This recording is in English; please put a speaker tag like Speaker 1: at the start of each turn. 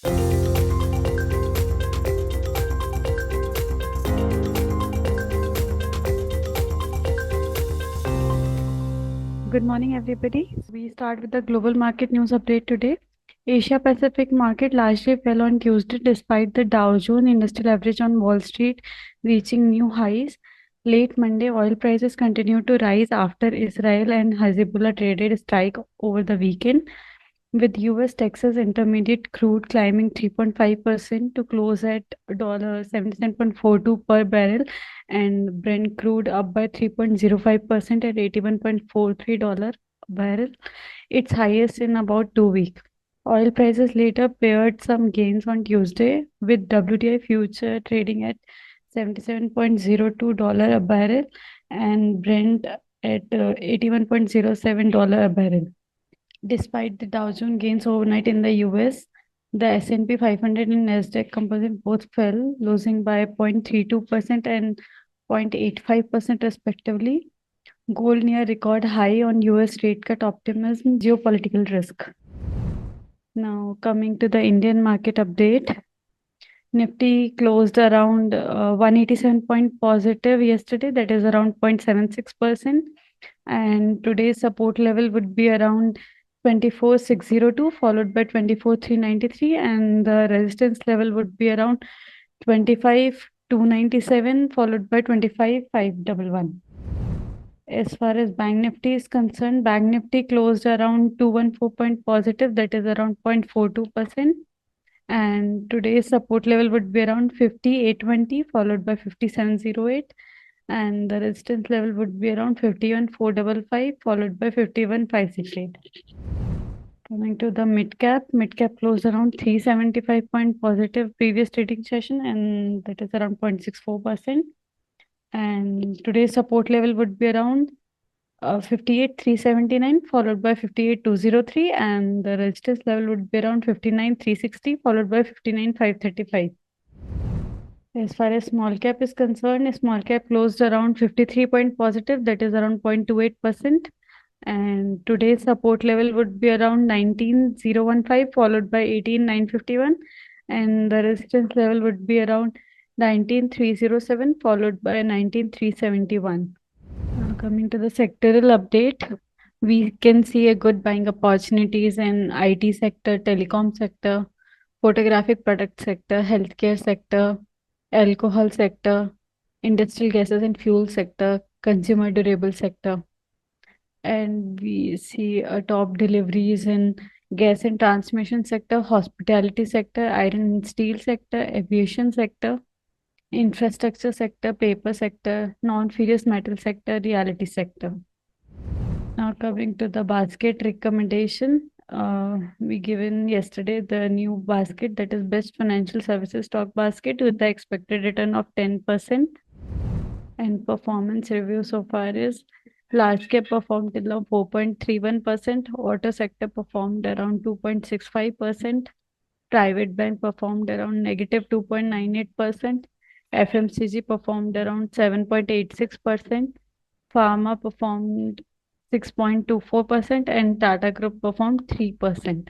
Speaker 1: Good morning, everybody. We start with the global market news update today. Asia Pacific market largely fell on Tuesday despite the Dow Jones Industrial Average on Wall Street reaching new highs. Late Monday, oil prices continued to rise after Israel and Hezbollah traded strike over the weekend, with US Texas Intermediate crude climbing 3.5% to close at $77.42 per barrel, and Brent crude up by 3.05% at $81.43 a barrel, its highest in about 2 weeks. Oil prices later paired some gains on Tuesday, with WTI future trading at $77.02 a barrel and Brent at $81.07 a barrel. Despite the Dow Jones gains overnight in the US, the S&P 500 and Nasdaq Composite both fell, losing by 0.32% and 0.85% respectively. Gold near record high on US rate cut optimism, geopolitical risk. Now coming to the Indian market update. Nifty closed around 187 point positive yesterday, that is around 0.76%. And today's support level would be around 24,602, followed by 24,393, and the resistance level would be around 25,297, followed by 25,511. As far as Bank Nifty is concerned, Bank Nifty closed around 214 point positive, that is around 0.42%. And today's support level would be around 5820, followed by 5708. And the resistance level would be around 51,455, followed by 51,568. Coming to the mid cap closed around 375 point positive previous trading session, and that is around 0.64%. And today's support level would be around 58,379, followed by 58,203, and the resistance level would be around 59,360, followed by 59,535. As far as small cap is concerned, small cap closed around 53 point positive, that is around 0.28%. And today's support level would be around 19,015, followed by 18,951. And the resistance level would be around 19,307, followed by 19,371. Now coming to the sectoral update, we can see a good buying opportunities in IT sector, telecom sector, photographic product sector, healthcare sector, alcohol sector, industrial gases and fuel sector, consumer durable sector. And we see top deliveries in gas and transmission sector, hospitality sector, iron and steel sector, aviation sector, infrastructure sector, paper sector, non-ferrous metal sector, realty sector. Now coming to the basket recommendation, we given yesterday the new basket, that is best financial services stock basket with the expected return of 10%. And performance review so far is large cap performed till now 4.31%, auto sector performed around 2.65%, private bank performed around negative 2.98%, FMCG performed around 7.86%, pharma performed 6.24%, and Tata Group performed 3%.